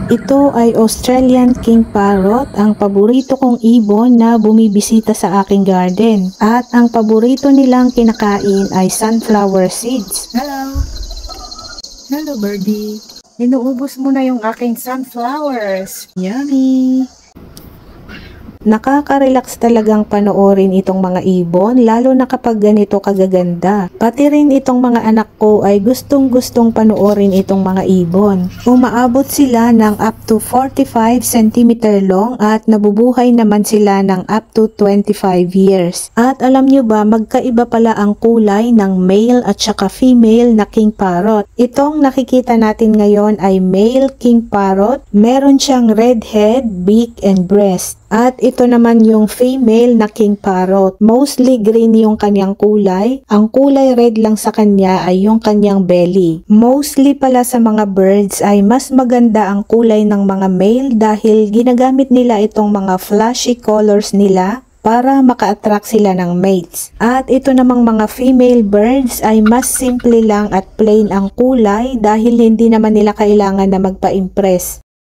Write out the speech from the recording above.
Ito ay Australian King Parrot, ang paborito kong ibon na bumibisita sa aking garden. At ang paborito nilang kinakain ay sunflower seeds. Hello! Hello, birdie! Inuubos mo na yung aking sunflowers. Yummy! Nakaka-relax talagang panoorin itong mga ibon, lalo na kapag ganito kagaganda. Pati rin itong mga anak ko ay gustong-gustong panoorin itong mga ibon. Umaabot sila ng up to 45 cm long at nabubuhay naman sila ng up to 25 years. At alam nyo ba, magkaiba pala ang kulay ng male at saka female na king parrot. Itong nakikita natin ngayon ay male king parrot. Meron siyang red head, beak, and breast. At ito naman yung female na king parrot. Mostly green yung kanyang kulay. Ang kulay red lang sa kanya ay yung kanyang belly. Mostly pala sa mga birds ay mas maganda ang kulay ng mga male dahil ginagamit nila itong mga flashy colors nila para maka-attract sila ng mates. At ito namang mga female birds ay mas simple lang at plain ang kulay dahil hindi naman nila kailangan na magpa-impress.